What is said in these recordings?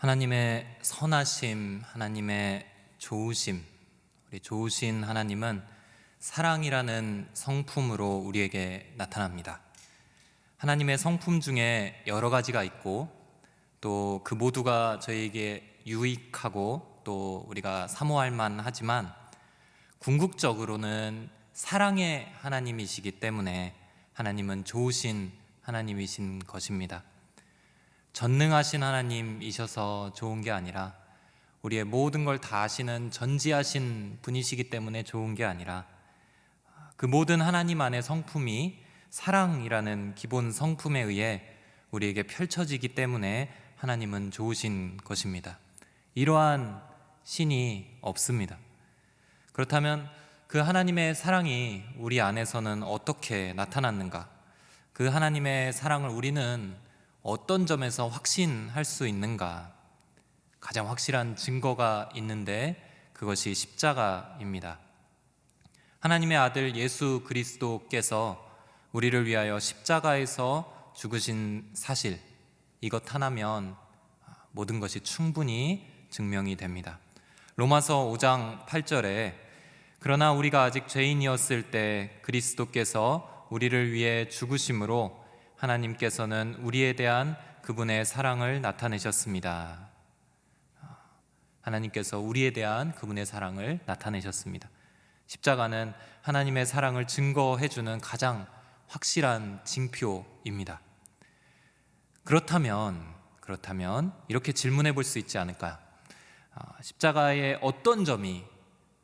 하나님의 선하심, 하나님의 좋으심, 우리 좋으신 하나님은 사랑이라는 성품으로 우리에게 나타납니다. 하나님의 성품 중에 여러 가지가 있고 또 그 모두가 저희에게 유익하고 또 우리가 사모할 만하지만 궁극적으로는 사랑의 하나님이시기 때문에 하나님은 좋으신 하나님이신 것입니다. 전능하신 하나님이셔서 좋은 게 아니라 우리의 모든 걸 다 아시는 전지하신 분이시기 때문에 좋은 게 아니라 그 모든 하나님 안의 성품이 사랑이라는 기본 성품에 의해 우리에게 펼쳐지기 때문에 하나님은 좋으신 것입니다. 이러한 신이 없습니다. 그렇다면 그 하나님의 사랑이 우리 안에서는 어떻게 나타났는가? 그 하나님의 사랑을 우리는 어떤 점에서 확신할 수 있는가? 가장 확실한 증거가 있는데 그것이 십자가입니다. 하나님의 아들 예수 그리스도께서 우리를 위하여 십자가에서 죽으신 사실, 이것 하나면 모든 것이 충분히 증명이 됩니다. 로마서 5장 8절에 그러나 우리가 아직 죄인이었을 때 그리스도께서 우리를 위해 죽으심으로 하나님께서는 우리에 대한 그분의 사랑을 나타내셨습니다. 하나님께서 우리에 대한 그분의 사랑을 나타내셨습니다. 십자가는 하나님의 사랑을 증거해주는 가장 확실한 징표입니다. 그렇다면 이렇게 질문해 볼 수 있지 않을까요? 십자가의 어떤 점이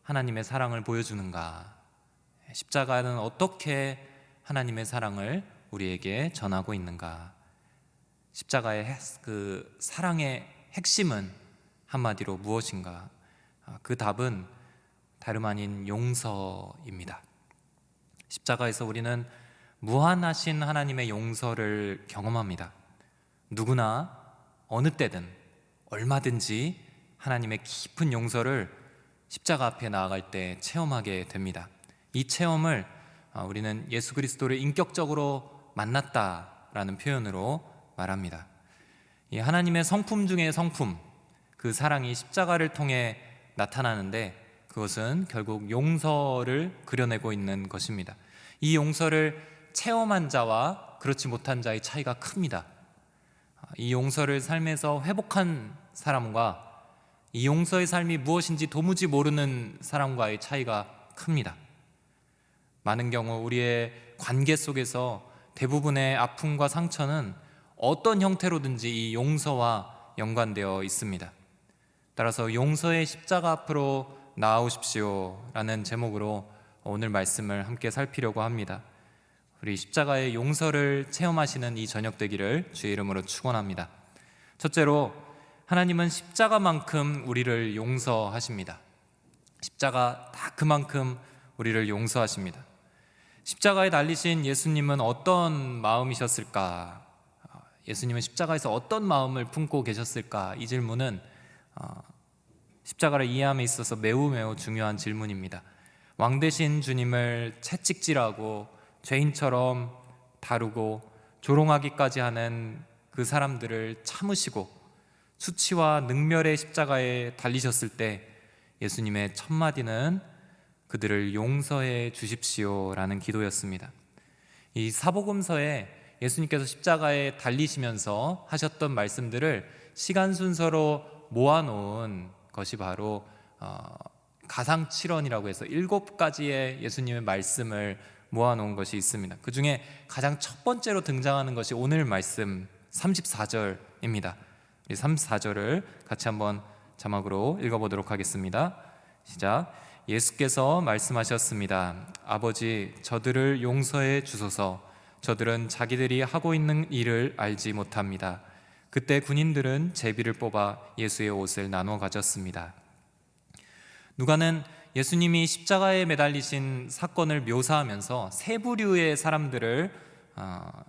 하나님의 사랑을 보여주는가? 십자가는 어떻게 하나님의 사랑을 우리에게 전하고 있는가? 십자가의 그 사랑의 핵심은 한마디로 무엇인가? 그 답은 다름 아닌 용서입니다. 십자가에서 우리는 무한하신 하나님의 용서를 경험합니다. 누구나 어느 때든 얼마든지 하나님의 깊은 용서를 십자가 앞에 나아갈 때 체험하게 됩니다. 이 체험을 우리는 예수 그리스도를 인격적으로 만났다라는 표현으로 말합니다. 이 하나님의 성품 중의 성품, 그 사랑이 십자가를 통해 나타나는데 그것은 결국 용서를 그려내고 있는 것입니다. 이 용서를 체험한 자와 그렇지 못한 자의 차이가 큽니다. 이 용서를 삶에서 회복한 사람과 이 용서의 삶이 무엇인지 도무지 모르는 사람과의 차이가 큽니다. 많은 경우 우리의 관계 속에서 대부분의 아픔과 상처는 어떤 형태로든지 이 용서와 연관되어 있습니다. 따라서 용서의 십자가 앞으로 나아오십시오 라는 제목으로 오늘 말씀을 함께 살피려고 합니다. 우리 십자가의 용서를 체험하시는 이 저녁 되기를 주의 이름으로 축원합니다. 첫째로 하나님은 십자가만큼 우리를 용서하십니다. 십자가 다 그만큼 우리를 용서하십니다. 십자가에 달리신 예수님은 어떤 마음이셨을까? 예수님은 십자가에서 어떤 마음을 품고 계셨을까? 이 질문은 십자가를 이해함에 있어서 매우 중요한 질문입니다. 왕 되신 주님을 채찍질하고 죄인처럼 다루고 조롱하기까지 하는 그 사람들을 참으시고 수치와 능멸의 십자가에 달리셨을 때 예수님의 첫 마디는 그들을 용서해 주십시오 라는 기도였습니다. 이 사복음서에 예수님께서 십자가에 달리시면서 하셨던 말씀들을 시간 순서로 모아놓은 것이 바로 가상칠언이라고 해서 7가지의 예수님의 말씀을 모아놓은 것이 있습니다. 그 중에 가장 첫 번째로 등장하는 것이 오늘 말씀 34절입니다. 우리 34절을 같이 한번 자막으로 읽어보도록 하겠습니다. 시작. 예수께서 말씀하셨습니다. 아버지, 저들을 용서해 주소서. 저들은 자기들이 하고 있는 일을 알지 못합니다. 그때 군인들은 제비를 뽑아 예수의 옷을 나눠 가졌습니다. 누가는 예수님이 십자가에 매달리신 사건을 묘사하면서 세 부류의 사람들을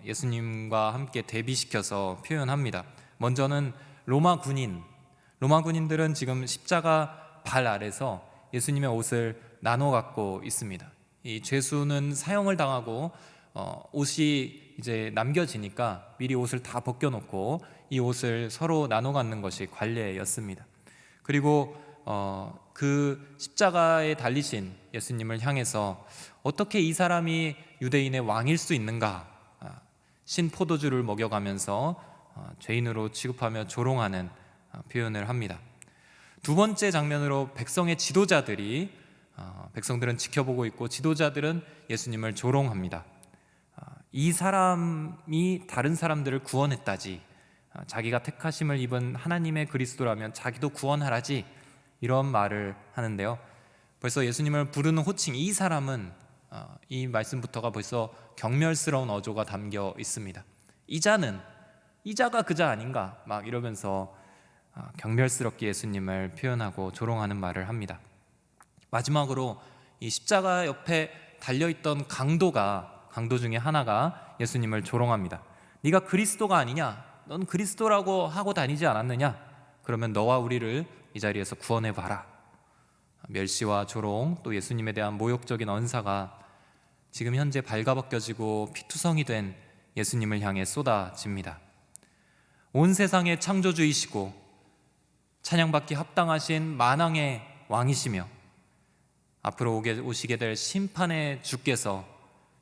예수님과 함께 대비시켜서 표현합니다. 먼저는 로마 군인들은 지금 십자가 발 아래서 예수님의 옷을 나눠 갖고 있습니다. 이 죄수는 사형을 당하고 옷이 이제 남겨지니까 미리 옷을 다 벗겨놓고 이 옷을 서로 나눠 갖는 것이 관례였습니다. 그리고 그 십자가에 달리신 예수님을 향해서 어떻게 이 사람이 유대인의 왕일 수 있는가, 신 포도주를 먹여가면서 죄인으로 취급하며 조롱하는 표현을 합니다. 두 번째 장면으로 백성의 지도자들이, 백성들은 지켜보고 있고 지도자들은 예수님을 조롱합니다. 이 사람이 다른 사람들을 구원했다지, 자기가 택하심을 입은 하나님의 그리스도라면 자기도 구원하라지, 이런 말을 하는데요. 벌써 예수님을 부르는 호칭 이 사람은, 이 말씀부터가 벌써 경멸스러운 어조가 담겨 있습니다. 이자가 그자 아닌가 막 이러면서 경멸스럽게 예수님을 표현하고 조롱하는 말을 합니다. 마지막으로 이 십자가 옆에 달려있던 강도 중에 하나가 예수님을 조롱합니다. 네가 그리스도가 아니냐? 넌 그리스도라고 하고 다니지 않았느냐? 그러면 너와 우리를 이 자리에서 구원해봐라. 멸시와 조롱, 또 예수님에 대한 모욕적인 언사가 지금 현재 발가벗겨지고 피투성이 된 예수님을 향해 쏟아집니다. 온 세상의 창조주이시고 찬양받기 합당하신 만왕의 왕이시며 앞으로 오시게 될 심판의 주께서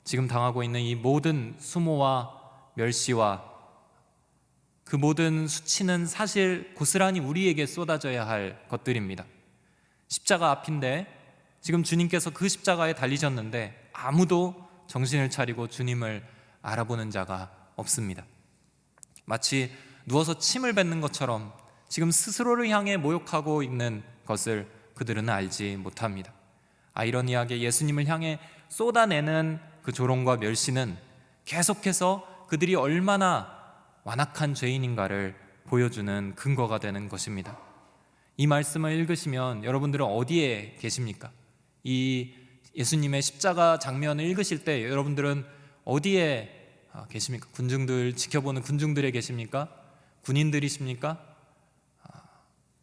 지금 당하고 있는 이 모든 수모와 멸시와 그 모든 수치는 사실 고스란히 우리에게 쏟아져야 할 것들입니다. 십자가 앞인데 지금 주님께서 그 십자가에 달리셨는데 아무도 정신을 차리고 주님을 알아보는 자가 없습니다. 마치 누워서 침을 뱉는 것처럼 지금 스스로를 향해 모욕하고 있는 것을 그들은 알지 못합니다. 아이러니하게 예수님을 향해 쏟아내는 그 조롱과 멸시는 계속해서 그들이 얼마나 완악한 죄인인가를 보여주는 근거가 되는 것입니다. 이 말씀을 읽으시면 여러분들은 어디에 계십니까? 이 예수님의 십자가 장면을 읽으실 때 여러분들은 어디에 계십니까? 지켜보는 군중들에 계십니까? 군인들이십니까?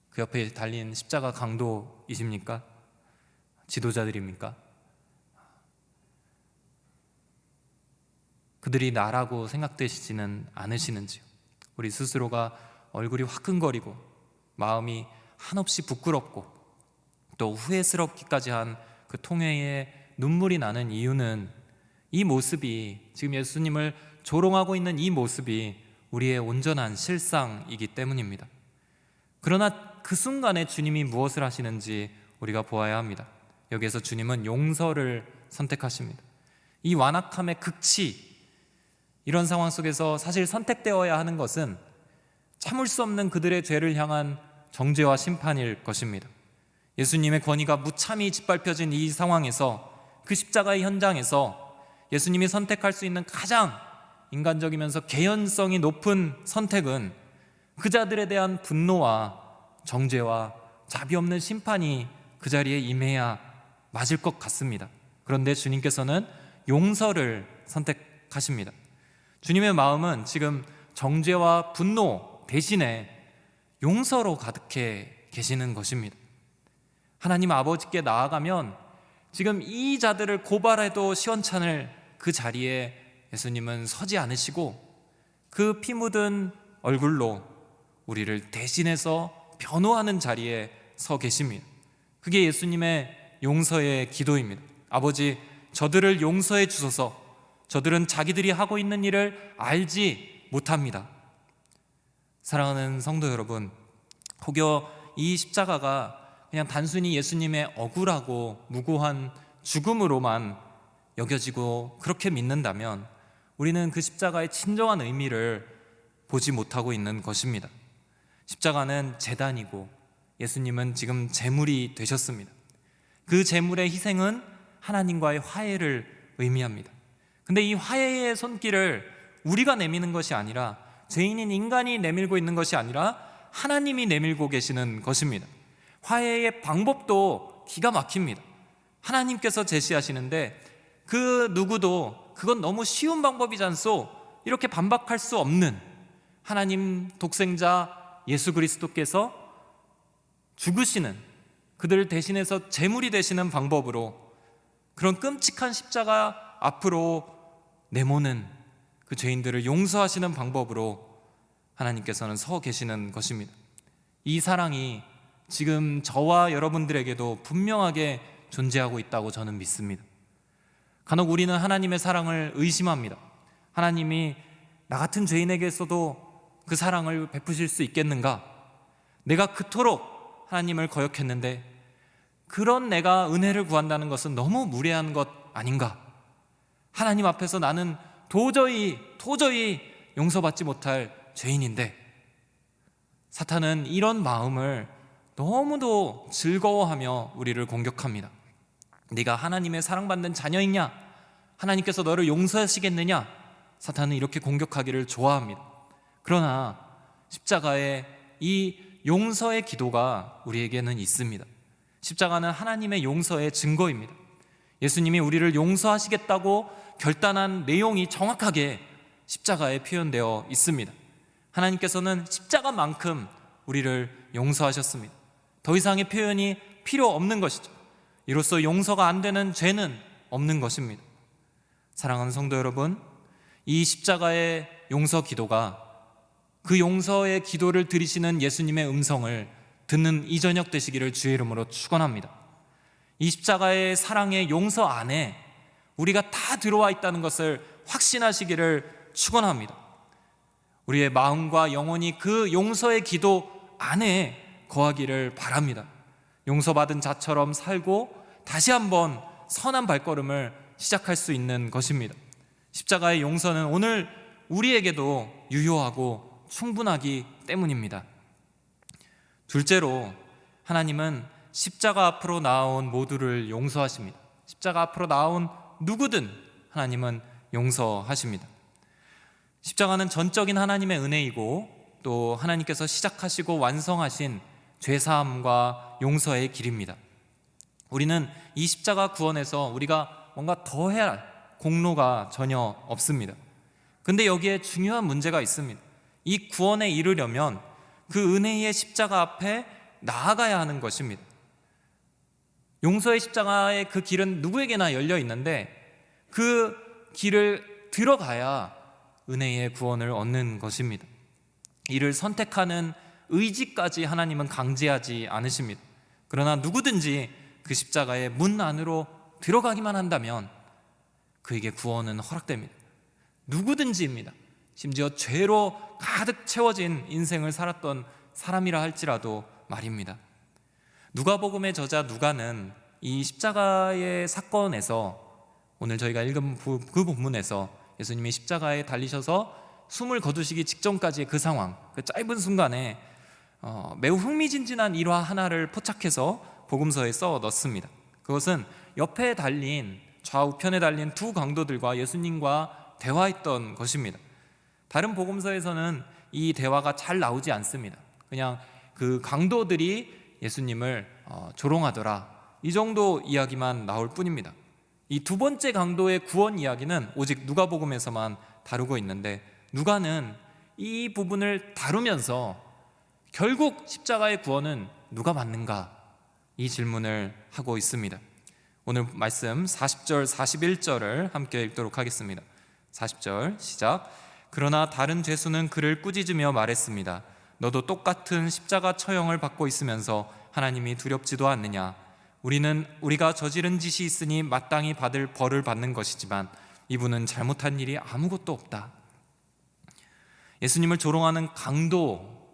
그 옆에 달린 십자가 강도이십니까? 지도자들입니까? 그들이 나라고 생각되시지는 않으시는지요? 우리 스스로가 얼굴이 화끈거리고 마음이 한없이 부끄럽고 또 후회스럽기까지 한 그 통회에 눈물이 나는 이유는 이 모습이, 지금 예수님을 조롱하고 있는 이 모습이 우리의 온전한 실상이기 때문입니다. 그러나 그 순간에 주님이 무엇을 하시는지 우리가 보아야 합니다. 여기에서 주님은 용서를 선택하십니다. 이 완악함의 극치, 이런 상황 속에서 사실 선택되어야 하는 것은 참을 수 없는 그들의 죄를 향한 정죄와 심판일 것입니다. 예수님의 권위가 무참히 짓밟혀진 이 상황에서, 그 십자가의 현장에서 예수님이 선택할 수 있는 가장 인간적이면서 개연성이 높은 선택은 그 자들에 대한 분노와 정죄와 자비 없는 심판이 그 자리에 임해야 맞을 것 같습니다. 그런데 주님께서는 용서를 선택하십니다. 주님의 마음은 지금 정죄와 분노 대신에 용서로 가득해 계시는 것입니다. 하나님 아버지께 나아가면 지금 이 자들을 고발해도 시원찮을 그 자리에 예수님은 서지 않으시고 그 피 묻은 얼굴로 우리를 대신해서 변호하는 자리에 서 계십니다. 그게 예수님의 용서의 기도입니다. 아버지, 저들을 용서해 주소서. 저들은 자기들이 하고 있는 일을 알지 못합니다. 사랑하는 성도 여러분, 혹여 이 십자가가 그냥 단순히 예수님의 억울하고 무고한 죽음으로만 여겨지고 그렇게 믿는다면 우리는 그 십자가의 진정한 의미를 보지 못하고 있는 것입니다. 십자가는 제단이고 예수님은 지금 제물이 되셨습니다. 그 제물의 희생은 하나님과의 화해를 의미합니다. 근데 이 화해의 손길을 우리가 내미는 것이 아니라, 죄인인 인간이 내밀고 있는 것이 아니라 하나님이 내밀고 계시는 것입니다. 화해의 방법도 기가 막힙니다. 하나님께서 제시하시는데 그 누구도 그건 너무 쉬운 방법이지 않소? 이렇게 반박할 수 없는 하나님 독생자 예수 그리스도께서 죽으시는, 그들을 대신해서 제물이 되시는 방법으로, 그런 끔찍한 십자가 앞으로 내모는 그 죄인들을 용서하시는 방법으로 하나님께서는 서 계시는 것입니다. 이 사랑이 지금 저와 여러분들에게도 분명하게 존재하고 있다고 저는 믿습니다. 간혹 우리는 하나님의 사랑을 의심합니다. 하나님이 나 같은 죄인에게서도 그 사랑을 베푸실 수 있겠는가? 내가 그토록 하나님을 거역했는데 그런 내가 은혜를 구한다는 것은 너무 무례한 것 아닌가? 하나님 앞에서 나는 도저히 용서받지 못할 죄인인데, 사탄은 이런 마음을 너무도 즐거워하며 우리를 공격합니다. 네가 하나님의 사랑받는 자녀이냐? 하나님께서 너를 용서하시겠느냐? 사탄은 이렇게 공격하기를 좋아합니다. 그러나 십자가의 이 용서의 기도가 우리에게는 있습니다. 십자가는 하나님의 용서의 증거입니다. 예수님이 우리를 용서하시겠다고 결단한 내용이 정확하게 십자가에 표현되어 있습니다. 하나님께서는 십자가만큼 우리를 용서하셨습니다. 더 이상의 표현이 필요 없는 것이죠. 이로써 용서가 안 되는 죄는 없는 것입니다. 사랑하는 성도 여러분, 이 십자가의 용서 기도가 그 용서의 기도를 들으시는 예수님의 음성을 듣는 이 저녁 되시기를 주의 이름으로 축원합니다. 이 십자가의 사랑의 용서 안에 우리가 다 들어와 있다는 것을 확신하시기를 축원합니다. 우리의 마음과 영혼이 그 용서의 기도 안에 거하기를 바랍니다. 용서받은 자처럼 살고 다시 한번 선한 발걸음을 시작할 수 있는 것입니다. 십자가의 용서는 오늘 우리에게도 유효하고 충분하기 때문입니다. 둘째로, 하나님은 십자가 앞으로 나온 모두를 용서하십니다. 십자가 앞으로 나온 누구든 하나님은 용서하십니다. 십자가는 전적인 하나님의 은혜이고 또 하나님께서 시작하시고 완성하신 죄사함과 용서의 길입니다. 우리는 이 십자가 구원에서 우리가 뭔가 더 해야 할 공로가 전혀 없습니다. 근데 여기에 중요한 문제가 있습니다. 이 구원에 이르려면 그 은혜의 십자가 앞에 나아가야 하는 것입니다. 용서의 십자가의 그 길은 누구에게나 열려 있는데 그 길을 들어가야 은혜의 구원을 얻는 것입니다. 이를 선택하는 의지까지 하나님은 강제하지 않으십니다. 그러나 누구든지 그 십자가의 문 안으로 들어가기만 한다면 그에게 구원은 허락됩니다. 누구든지입니다. 심지어 죄로 가득 채워진 인생을 살았던 사람이라 할지라도 말입니다. 누가복음의 저자 누가는 이 십자가의 사건에서, 오늘 저희가 읽은 그 본문에서 예수님이 십자가에 달리셔서 숨을 거두시기 직전까지의 그 상황, 그 짧은 순간에 매우 흥미진진한 일화 하나를 포착해서 복음서에 써 넣습니다. 그것은 옆에 달린, 좌우편에 달린 두 강도들과 예수님과 대화했던 것입니다. 다른 복음서에서는 이 대화가 잘 나오지 않습니다. 그냥 그 강도들이 예수님을 조롱하더라, 이 정도 이야기만 나올 뿐입니다. 이 두 번째 강도의 구원 이야기는 오직 누가복음에서만 다루고 있는데, 누가는 이 부분을 다루면서 결국 십자가의 구원은 누가 받는가, 이 질문을 하고 있습니다. 오늘 말씀 40절 41절을 함께 읽도록 하겠습니다. 40절 시작. 그러나 다른 죄수는 그를 꾸짖으며 말했습니다. 너도 똑같은 십자가 처형을 받고 있으면서 하나님이 두렵지도 않느냐? 우리가 저지른 짓이 있으니 마땅히 받을 벌을 받는 것이지만 이분은 잘못한 일이 아무것도 없다. 예수님을 조롱하는 강도,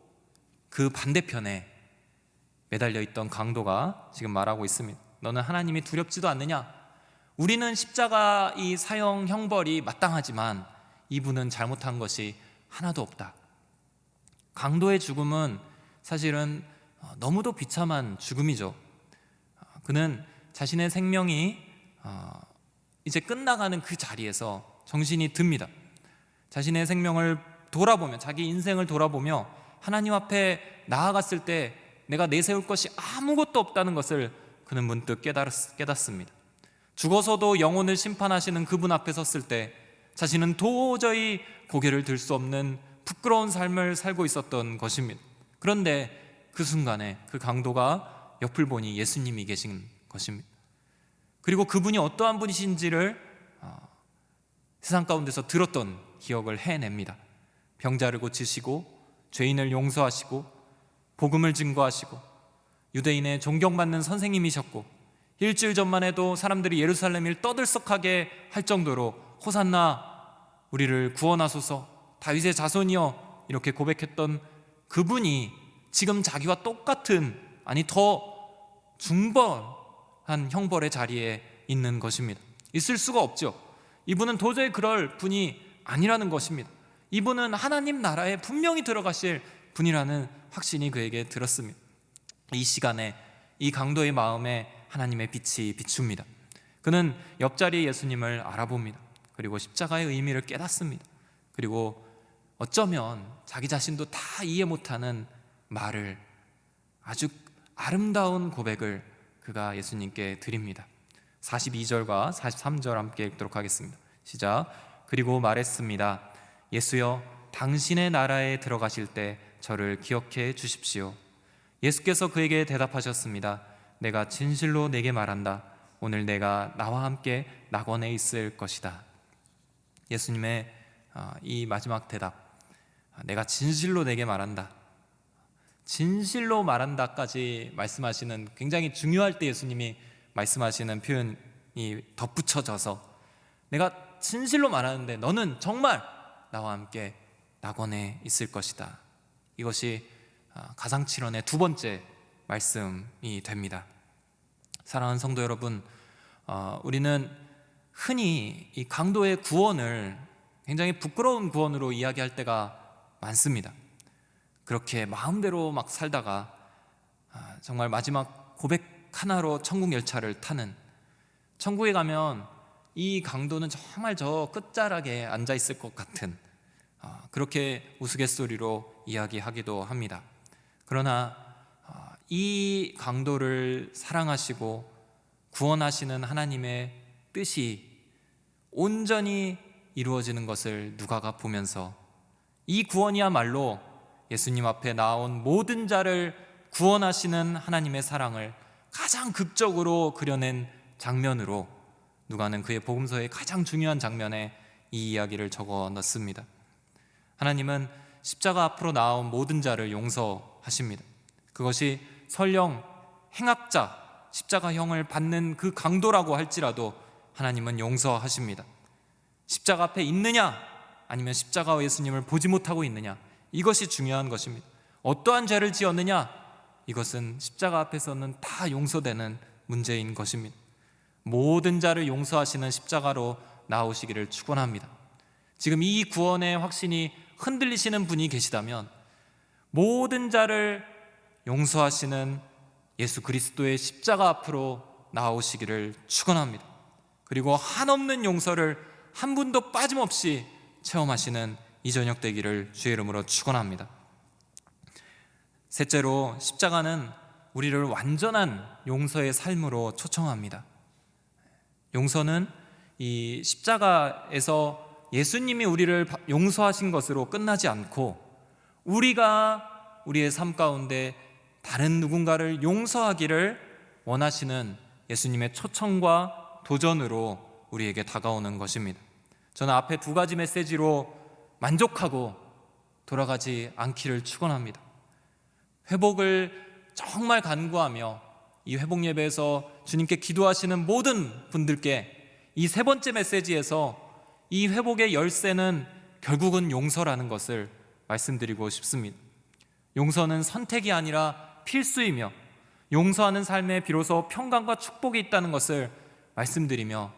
그 반대편에 매달려 있던 강도가 지금 말하고 있습니다. 너는 하나님이 두렵지도 않느냐? 우리는 십자가 이 사형 형벌이 마땅하지만 이분은 잘못한 것이 하나도 없다. 강도의 죽음은 사실은 너무도 비참한 죽음이죠. 그는 자신의 생명이 이제 끝나가는 그 자리에서 정신이 듭니다. 자신의 생명을 돌아보며, 자기 인생을 돌아보며 하나님 앞에 나아갔을 때 내가 내세울 것이 아무것도 없다는 것을 그는 문득 깨닫습니다. 죽어서도 영혼을 심판하시는 그분 앞에 섰을 때 자신은 도저히 고개를 들 수 없는 부끄러운 삶을 살고 있었던 것입니다. 그런데 그 순간에 그 강도가 옆을 보니 예수님이 계신 것입니다. 그리고 그분이 어떠한 분이신지를 세상 가운데서 들었던 기억을 해냅니다. 병자를 고치시고 죄인을 용서하시고 복음을 증거하시고 유대인의 존경받는 선생님이셨고 일주일 전만 해도 사람들이 예루살렘을 떠들썩하게 할 정도로 호산나 우리를 구원하소서 다윗의 자손이여 이렇게 고백했던 그분이 지금 자기와 똑같은, 아니 더 중벌한 형벌의 자리에 있는 것입니다. 있을 수가 없죠. 이분은 도저히 그럴 분이 아니라는 것입니다. 이분은 하나님 나라에 분명히 들어가실 분이라는 확신이 그에게 들었습니다. 이 시간에 이 강도의 마음에 하나님의 빛이 비춥니다. 그는 옆자리 예수님을 알아봅니다. 그리고 십자가의 의미를 깨닫습니다. 그리고 어쩌면 자기 자신도 다 이해 못하는 말을, 아주 아름다운 고백을 그가 예수님께 드립니다. 42절과 43절 함께 읽도록 하겠습니다. 시작. 그리고 말했습니다. 예수여, 당신의 나라에 들어가실 때 저를 기억해 주십시오. 예수께서 그에게 대답하셨습니다. 내가 진실로 내게 말한다. 오늘 내가 나와 함께 낙원에 있을 것이다. 예수님의 이 마지막 대답, 내가 진실로 내게 말한다, 진실로 말한다까지 말씀하시는, 굉장히 중요할 때 예수님이 말씀하시는 표현이 덧붙여져서 내가 진실로 말하는데 너는 정말 나와 함께 낙원에 있을 것이다. 이것이 가상칠언의 두 번째 말씀이 됩니다. 사랑하는 성도 여러분, 우리는 흔히 이 강도의 구원을 굉장히 부끄러운 구원으로 이야기할 때가 많습니다. 그렇게 마음대로 막 살다가 정말 마지막 고백 하나로 천국 열차를 타는, 천국에 가면 이 강도는 정말 저 끝자락에 앉아 있을 것 같은, 그렇게 우스갯소리로 이야기하기도 합니다. 그러나 이 강도를 사랑하시고 구원하시는 하나님의 뜻이 온전히 이루어지는 것을 누가가 보면서 이 구원이야말로 예수님 앞에 나온 모든 자를 구원하시는 하나님의 사랑을 가장 극적으로 그려낸 장면으로 누가는 그의 복음서의 가장 중요한 장면에 이 이야기를 적어 넣습니다. 하나님은 십자가 앞으로 나온 모든 자를 용서하십니다. 그것이 설령 행악자, 십자가형을 받는 그 강도라고 할지라도 하나님은 용서하십니다. 십자가 앞에 있느냐 아니면 십자가와 예수님을 보지 못하고 있느냐, 이것이 중요한 것입니다. 어떠한 죄를 지었느냐, 이것은 십자가 앞에서는 다 용서되는 문제인 것입니다. 모든 자를 용서하시는 십자가로 나오시기를 축원합니다. 지금 이 구원의 확신이 흔들리시는 분이 계시다면 모든 자를 용서하시는 예수 그리스도의 십자가 앞으로 나오시기를 축원합니다. 그리고 한없는 용서를 한 분도 빠짐없이 체험하시는 이 저녁 되기를 주의 이름으로 축원합니다. 셋째로, 십자가는 우리를 완전한 용서의 삶으로 초청합니다. 용서는 이 십자가에서 예수님이 우리를 용서하신 것으로 끝나지 않고 우리가 우리의 삶 가운데 다른 누군가를 용서하기를 원하시는 예수님의 초청과 도전으로 우리에게 다가오는 것입니다. 저는 앞에 두 가지 메시지로 만족하고 돌아가지 않기를 축원합니다. 회복을 정말 간구하며 이 회복 예배에서 주님께 기도하시는 모든 분들께 이 세 번째 메시지에서 이 회복의 열쇠는 결국은 용서라는 것을 말씀드리고 싶습니다. 용서는 선택이 아니라 필수이며 용서하는 삶에 비로소 평강과 축복이 있다는 것을 말씀드리며,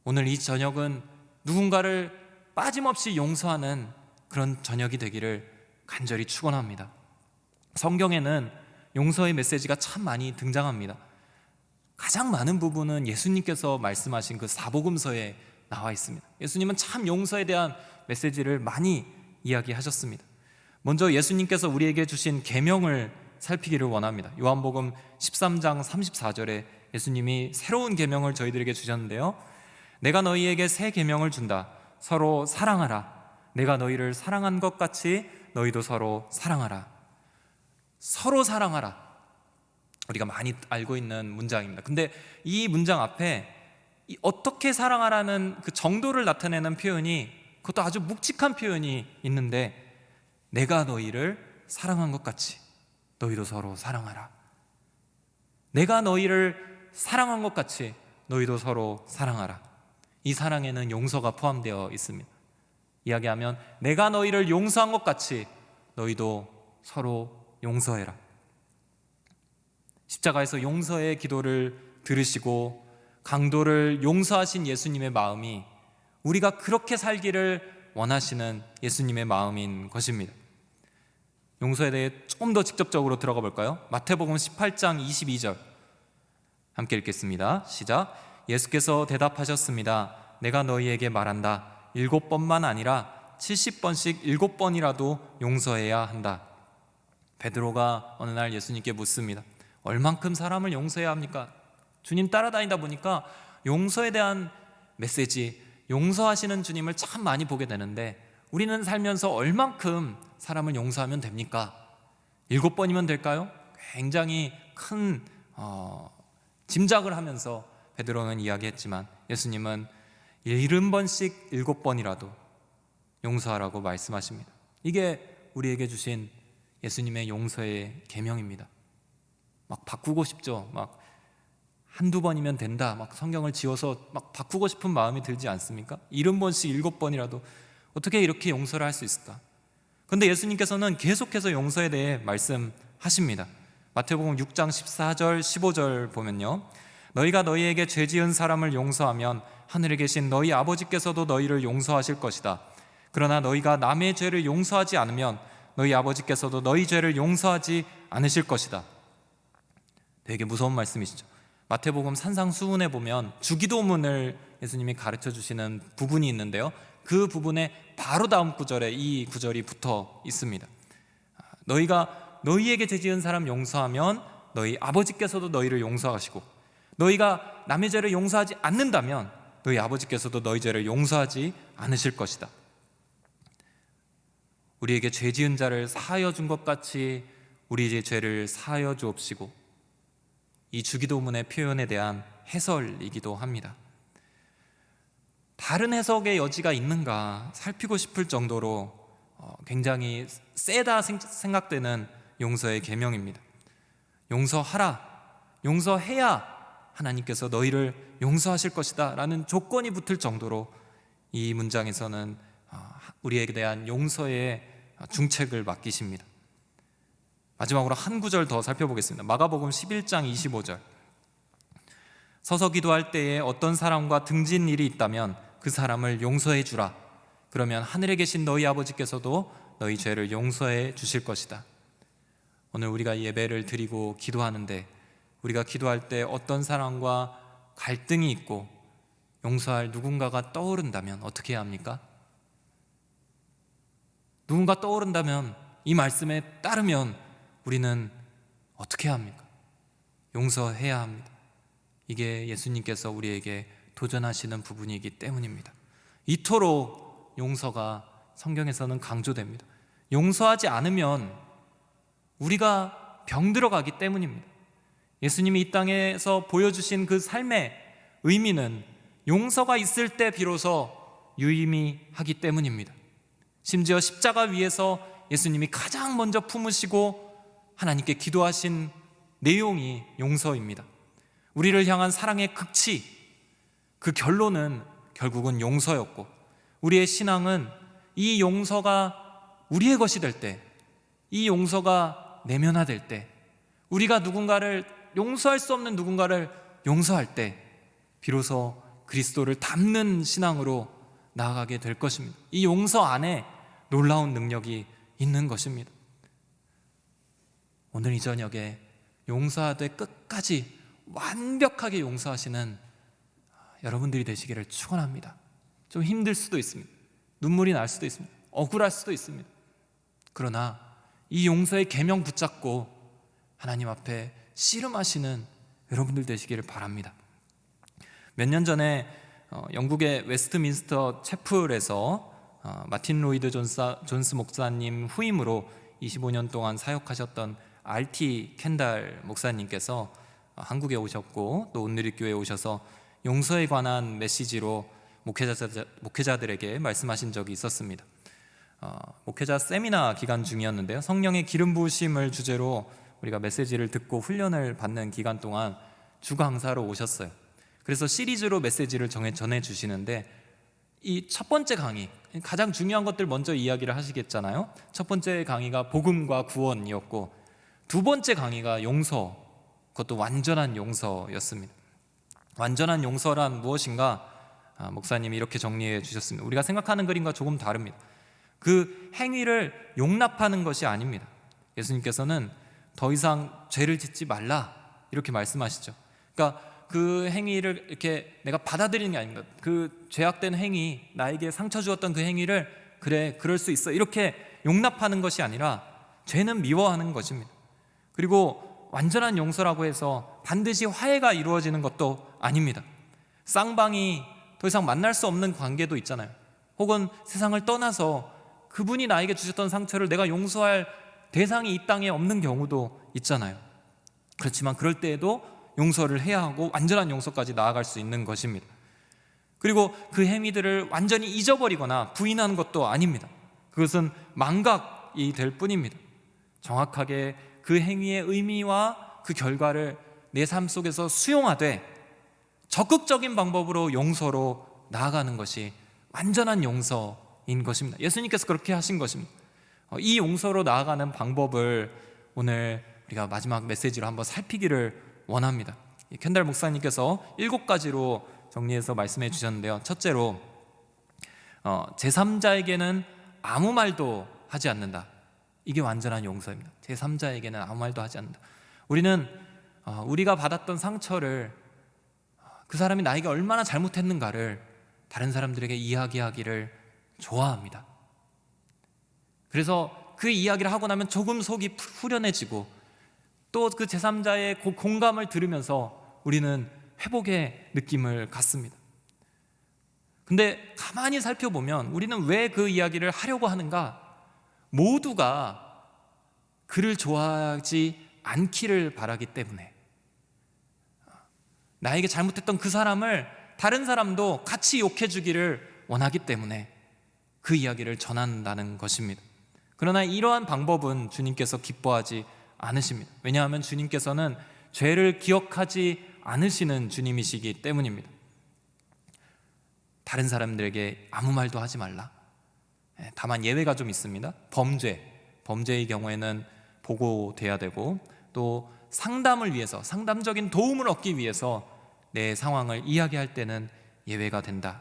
오늘 이 저녁은 누군가를 빠짐없이 용서하는 그런 저녁이 되기를 간절히 축원합니다. 성경에는 용서의 메시지가 참 많이 등장합니다. 가장 많은 부분은 예수님께서 말씀하신 그 사복음서에 나와 있습니다. 예수님은 참 용서에 대한 메시지를 많이 이야기하셨습니다. 먼저 예수님께서 우리에게 주신 계명을 살피기를 원합니다. 요한복음 13장 34절에 예수님이 새로운 계명을 저희들에게 주셨는데요, 내가 너희에게 새 계명을 준다. 서로 사랑하라. 내가 너희를 사랑한 것 같이 너희도 서로 사랑하라. 서로 사랑하라, 우리가 많이 알고 있는 문장입니다. 근데 이 문장 앞에 이 어떻게 사랑하라는 그 정도를 나타내는 표현이, 그것도 아주 묵직한 표현이 있는데, 내가 너희를 사랑한 것 같이 너희도 서로 사랑하라. 내가 너희를 사랑한 것 같이 너희도 서로 사랑하라. 이 사랑에는 용서가 포함되어 있습니다. 이야기하면 내가 너희를 용서한 것 같이 너희도 서로 용서해라. 십자가에서 용서의 기도를 들으시고 강도를 용서하신 예수님의 마음이 우리가 그렇게 살기를 원하시는 예수님의 마음인 것입니다. 용서에 대해 조금 더 직접적으로 들어가 볼까요? 마태복음 18장 22절 함께 읽겠습니다. 시작. 예수께서 대답하셨습니다. 내가 너희에게 말한다. 7번만 아니라 70번씩 7번이라도 용서해야 한다. 베드로가 어느 날 예수님께 묻습니다. 얼만큼 사람을 용서해야 합니까? 주님 따라다니다 보니까 용서에 대한 메시지, 용서하시는 주님을 참 많이 보게 되는데 우리는 살면서 얼만큼 사람을 용서하면 됩니까? 7번이면 될까요? 굉장히 큰 짐작을 하면서 베드로는 이야기했지만 예수님은 70번씩 7번이라도 용서하라고 말씀하십니다. 이게 우리에게 주신 예수님의 용서의 계명입니다. 막 바꾸고 싶죠. 막 한두 번이면 된다. 막 성경을 지워서 막 바꾸고 싶은 마음이 들지 않습니까? 70번씩 7번이라도 어떻게 이렇게 용서를 할 수 있을까? 그런데 예수님께서는 계속해서 용서에 대해 말씀하십니다. 마태복음 6장 14절 15절 보면요, 너희가 너희에게 죄 지은 사람을 용서하면 하늘에 계신 너희 아버지께서도 너희를 용서하실 것이다. 그러나 너희가 남의 죄를 용서하지 않으면 너희 아버지께서도 너희 죄를 용서하지 않으실 것이다. 되게 무서운 말씀이시죠. 마태복음 산상수훈에 보면 주기도문을 예수님이 가르쳐 주시는 부분이 있는데요, 그 부분에 바로 다음 구절에 이 구절이 붙어 있습니다. 너희가 너희에게 죄 지은 사람 용서하면 너희 아버지께서도 너희를 용서하시고, 너희가 남의 죄를 용서하지 않는다면 너희 아버지께서도 너희 죄를 용서하지 않으실 것이다. 우리에게 죄 지은 자를 사하여 준 것 같이 우리의 죄를 사하여 주옵시고, 이 주기도문의 표현에 대한 해설이기도 합니다. 다른 해석의 여지가 있는가 살피고 싶을 정도로 굉장히 세다 생각되는 용서의 계명입니다. 용서하라, 용서해야 하나님께서 너희를 용서하실 것이다 라는 조건이 붙을 정도로 이 문장에서는 우리에게 대한 용서의 중책을 맡기십니다. 마지막으로 한 구절 더 살펴보겠습니다. 마가복음 11장 25절. 서서 기도할 때에 어떤 사람과 등진 일이 있다면 그 사람을 용서해 주라. 그러면 하늘에 계신 너희 아버지께서도 너희 죄를 용서해 주실 것이다. 오늘 우리가 예배를 드리고 기도하는데 우리가 기도할 때 어떤 사람과 갈등이 있고 용서할 누군가가 떠오른다면 어떻게 해야 합니까? 누군가 떠오른다면 이 말씀에 따르면 우리는 어떻게 해야 합니까? 용서해야 합니다. 이게 예수님께서 우리에게 도전하시는 부분이기 때문입니다. 이토록 용서가 성경에서는 강조됩니다. 용서하지 않으면 우리가 병들어가기 때문입니다. 예수님이 이 땅에서 보여주신 그 삶의 의미는 용서가 있을 때 비로소 유의미하기 때문입니다. 심지어 십자가 위에서 예수님이 가장 먼저 품으시고 하나님께 기도하신 내용이 용서입니다. 우리를 향한 사랑의 극치, 그 결론은 결국은 용서였고, 우리의 신앙은 이 용서가 우리의 것이 될 때, 이 용서가 내면화될 때, 우리가 누군가를 용서할 수 없는 누군가를 용서할 때 비로소 그리스도를 닮는 신앙으로 나아가게 될 것입니다. 이 용서 안에 놀라운 능력이 있는 것입니다. 오늘 이 저녁에 용서하되 끝까지 완벽하게 용서하시는 여러분들이 되시기를 축원합니다. 좀 힘들 수도 있습니다. 눈물이 날 수도 있습니다. 억울할 수도 있습니다. 그러나 이 용서의 계명 붙잡고 하나님 앞에 씨름하시는 여러분들 되시기를 바랍니다. 몇 년 전에 영국의 웨스트민스터 채플에서 마틴 로이드 존스 목사님 후임으로 25년 동안 사역하셨던 R.T. 켄달 목사님께서 한국에 오셨고 또 온누리교회에 오셔서 용서에 관한 메시지로 목회자들에게 말씀하신 적이 있었습니다. 목회자 세미나 기간 중이었는데요, 성령의 기름 부으심을 주제로 우리가 메시지를 듣고 훈련을 받는 기간 동안 주 강사로 오셨어요. 그래서 시리즈로 메시지를 전해 주시는데, 이 첫 번째 강의, 가장 중요한 것들 먼저 이야기를 하시겠잖아요. 첫 번째 강의가 복음과 구원이었고, 두 번째 강의가 용서, 그것도 완전한 용서였습니다. 완전한 용서란 무엇인가? 목사님이 이렇게 정리해 주셨습니다. 우리가 생각하는 그림과 조금 다릅니다. 그 행위를 용납하는 것이 아닙니다. 예수님께서는 더 이상 죄를 짓지 말라 이렇게 말씀하시죠. 그러니까 그 행위를 이렇게 내가 받아들이는 게 아닙니다. 그 죄악된 행위, 나에게 상처 주었던 그 행위를 그래, 그럴 수 있어 이렇게 용납하는 것이 아니라 죄는 미워하는 것입니다. 그리고 완전한 용서라고 해서 반드시 화해가 이루어지는 것도 아닙니다. 쌍방이 더 이상 만날 수 없는 관계도 있잖아요. 혹은 세상을 떠나서 그분이 나에게 주셨던 상처를 내가 용서할 대상이 이 땅에 없는 경우도 있잖아요. 그렇지만 그럴 때에도 용서를 해야 하고 완전한 용서까지 나아갈 수 있는 것입니다. 그리고 그 행위들을 완전히 잊어버리거나 부인하는 것도 아닙니다. 그것은 망각이 될 뿐입니다. 정확하게 그 행위의 의미와 그 결과를 내 삶 속에서 수용하되 적극적인 방법으로 용서로 나아가는 것이 완전한 용서인 것입니다. 예수님께서 그렇게 하신 것입니다. 이 용서로 나아가는 방법을 오늘 우리가 마지막 메시지로 한번 살피기를 원합니다. 켄달 목사님께서 7가지로 정리해서 말씀해 주셨는데요, 첫째로 제3자에게는 아무 말도 하지 않는다. 이게 완전한 용서입니다. 제3자에게는 아무 말도 하지 않는다. 우리는 우리가 받았던 상처를, 그 사람이 나에게 얼마나 잘못했는가를 다른 사람들에게 이야기하기를 좋아합니다. 그래서 그 이야기를 하고 나면 조금 속이 후련해지고, 또 그 제3자의 공감을 들으면서 우리는 회복의 느낌을 갖습니다. 근데 가만히 살펴보면 우리는 왜 그 이야기를 하려고 하는가? 모두가 그를 좋아하지 않기를 바라기 때문에, 나에게 잘못했던 그 사람을 다른 사람도 같이 욕해 주기를 원하기 때문에 그 이야기를 전한다는 것입니다. 그러나 이러한 방법은 주님께서 기뻐하지 않으십니다. 왜냐하면 주님께서는 죄를 기억하지 않으시는 주님이시기 때문입니다. 다른 사람들에게 아무 말도 하지 말라. 다만 예외가 좀 있습니다. 범죄의 경우에는 보고돼야 되고, 또 상담을 위해서, 상담적인 도움을 얻기 위해서 내 상황을 이야기할 때는 예외가 된다.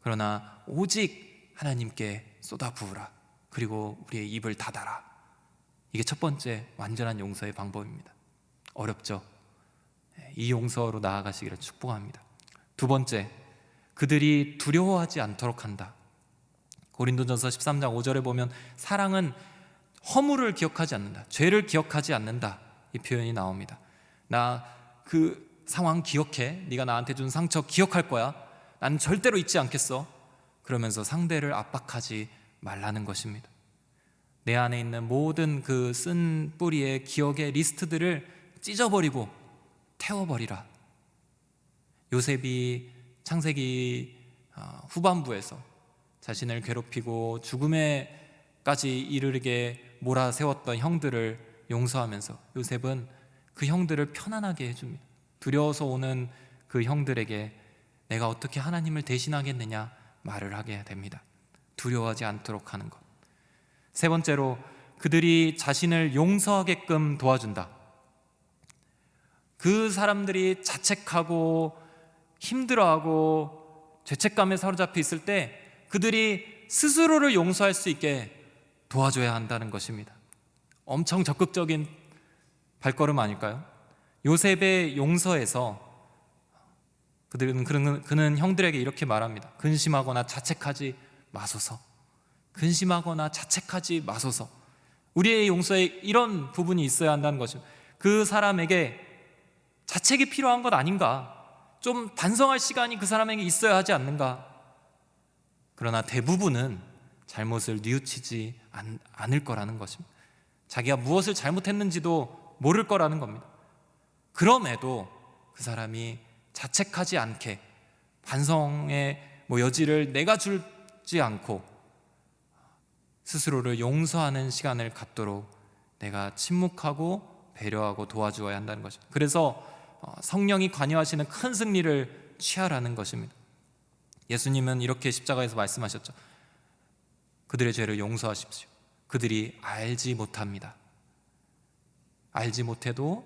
그러나 오직 하나님께 쏟아부으라. 그리고 우리의 입을 닫아라. 이게 첫 번째 완전한 용서의 방법입니다. 어렵죠? 이 용서로 나아가시기를 축복합니다. 두 번째, 그들이 두려워하지 않도록 한다. 고린도전서 13장 5절에 보면 사랑은 허물을 기억하지 않는다, 죄를 기억하지 않는다, 이 표현이 나옵니다. 나 그 상황 기억해. 네가 나한테 준 상처 기억할 거야. 난 절대로 잊지 않겠어. 그러면서 상대를 압박하지 말라는 것입니다. 내 안에 있는 모든 그 쓴 뿌리의 기억의 리스트들을 찢어버리고 태워버리라. 요셉이 창세기 후반부에서 자신을 괴롭히고 죽음에까지 이르게 몰아세웠던 형들을 용서하면서 요셉은 그 형들을 편안하게 해줍니다. 두려워서 오는 그 형들에게 내가 어떻게 하나님을 대신하겠느냐 말을 하게 됩니다. 두려워하지 않도록 하는 것. 세 번째로, 그들이 자신을 용서하게끔 도와준다. 그 사람들이 자책하고 힘들어하고 죄책감에 사로잡혀 있을 때 그들이 스스로를 용서할 수 있게 도와줘야 한다는 것입니다. 엄청 적극적인 발걸음 아닐까요? 요셉의 용서에서 그는 형들에게 이렇게 말합니다. 근심하거나 자책하지 마소서. 근심하거나 자책하지 마소서. 우리의 용서에 이런 부분이 있어야 한다는 것입니다. 그 사람에게 자책이 필요한 것 아닌가? 좀 반성할 시간이 그 사람에게 있어야 하지 않는가? 그러나 대부분은 잘못을 뉘우치지 않을 거라는 것입니다. 자기가 무엇을 잘못했는지도 모를 거라는 겁니다. 그럼에도 그 사람이 자책하지 않게 반성의 여지를 내가 주지 않고 스스로를 용서하는 시간을 갖도록 내가 침묵하고 배려하고 도와주어야 한다는 것입니다. 그래서 성령이 관여하시는 큰 승리를 취하라는 것입니다. 예수님은 이렇게 십자가에서 말씀하셨죠. 그들의 죄를 용서하십시오. 그들이 알지 못합니다. 알지 못해도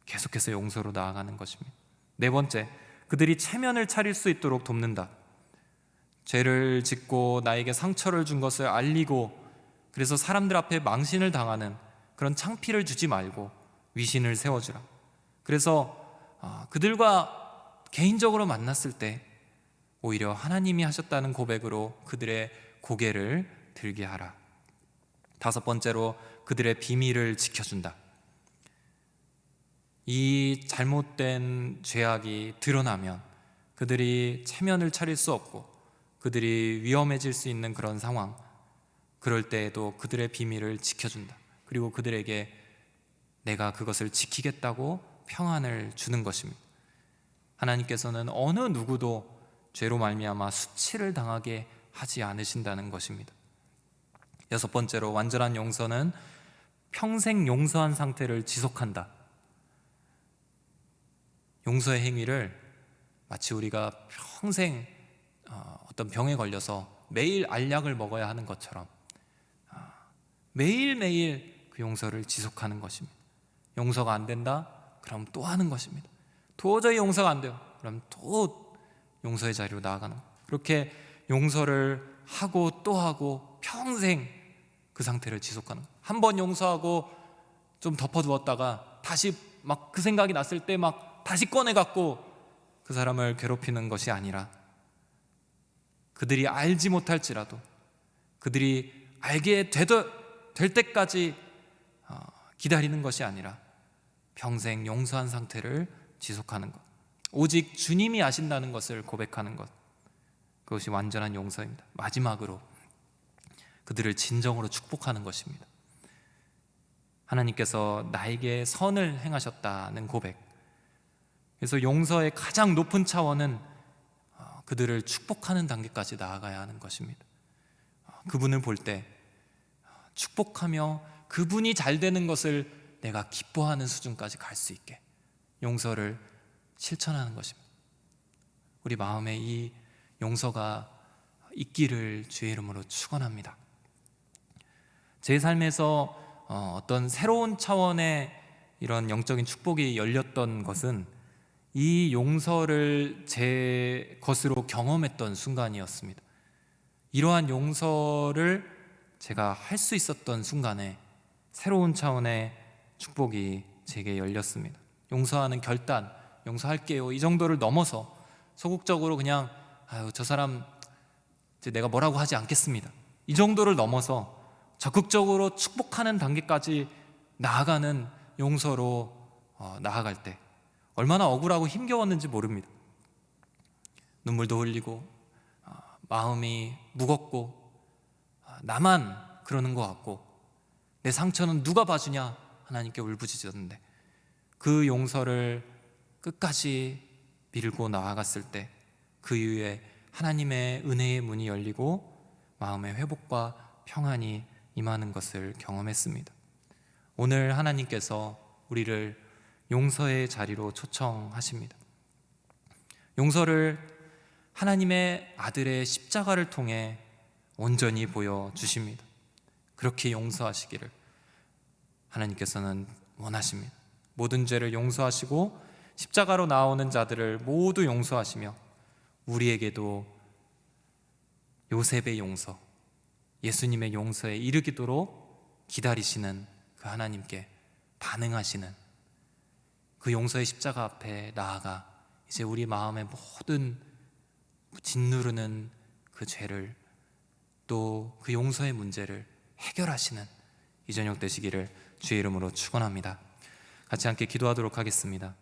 계속해서 용서로 나아가는 것입니다. 네 번째, 그들이 체면을 차릴 수 있도록 돕는다. 죄를 짓고 나에게 상처를 준 것을 알리고 그래서 사람들 앞에 망신을 당하는 그런 창피를 주지 말고 위신을 세워주라. 그래서 그들과 개인적으로 만났을 때 오히려 하나님이 하셨다는 고백으로 그들의 고개를 들게 하라. 다섯 번째로, 그들의 비밀을 지켜준다. 이 잘못된 죄악이 드러나면 그들이 체면을 차릴 수 없고 그들이 위험해질 수 있는 그런 상황, 그럴 때에도 그들의 비밀을 지켜준다. 그리고 그들에게 내가 그것을 지키겠다고 평안을 주는 것입니다. 하나님께서는 어느 누구도 죄로 말미암아 수치를 당하게 하지 않으신다는 것입니다. 여섯 번째로, 완전한 용서는 평생 용서한 상태를 지속한다. 용서의 행위를 마치 우리가 평생 어떤 병에 걸려서 매일 알약을 먹어야 하는 것처럼 매일매일 그 용서를 지속하는 것입니다. 용서가 안 된다? 그럼 또 하는 것입니다. 도저히 용서가 안 돼요. 그럼 또 용서의 자리로 나아가는 거예요. 그렇게 용서를 하고 또 하고 평생 그 상태를 지속하는 거예요. 한 번 용서하고 좀 덮어두었다가 다시 막 그 생각이 났을 때 막 다시 꺼내갖고 그 사람을 괴롭히는 것이 아니라, 그들이 알지 못할지라도 그들이 알게 될 때까지 기다리는 것이 아니라 평생 용서한 상태를 지속하는 것, 오직 주님이 아신다는 것을 고백하는 것, 그것이 완전한 용서입니다. 마지막으로 그들을 진정으로 축복하는 것입니다. 하나님께서 나에게 선을 행하셨다는 고백. 그래서 용서의 가장 높은 차원은 그들을 축복하는 단계까지 나아가야 하는 것입니다. 그분을 볼 때 축복하며 그분이 잘 되는 것을 내가 기뻐하는 수준까지 갈 수 있게 용서를 실천하는 것입니다. 우리 마음에 이 용서가 있기를 주의 이름으로 축원합니다. 제 삶에서 어떤 새로운 차원의 이런 영적인 축복이 열렸던 것은 이 용서를 제 것으로 경험했던 순간이었습니다. 이러한 용서를 제가 할 수 있었던 순간에 새로운 차원의 축복이 제게 열렸습니다. 용서하는 결단, 용서할게요, 이 정도를 넘어서 소극적으로 그냥 저 사람 이제 내가 뭐라고 하지 않겠습니다, 이 정도를 넘어서 적극적으로 축복하는 단계까지 나아가는 용서로 나아갈 때 얼마나 억울하고 힘겨웠는지 모릅니다. 눈물도 흘리고 마음이 무겁고 나만 그러는 것 같고 내 상처는 누가 봐주냐 하나님께 울부짖었는데, 그 용서를 끝까지 밀고 나아갔을 때 그 이후에 하나님의 은혜의 문이 열리고 마음의 회복과 평안이 임하는 것을 경험했습니다. 오늘 하나님께서 우리를 용서의 자리로 초청하십니다. 용서를 하나님의 아들의 십자가를 통해 온전히 보여주십니다. 그렇게 용서하시기를 하나님께서는 원하십니다. 모든 죄를 용서하시고 십자가로 나오는 자들을 모두 용서하시며 우리에게도 요셉의 용서, 예수님의 용서에 이르기도록 기다리시는 그 하나님께 반응하시는 그 용서의 십자가 앞에 나아가 이제 우리 마음의 모든 짓누르는 그 죄를, 또 그 용서의 문제를 해결하시는 이 저녁 되시기를 주의 이름으로 축원합니다. 같이 함께 기도하도록 하겠습니다.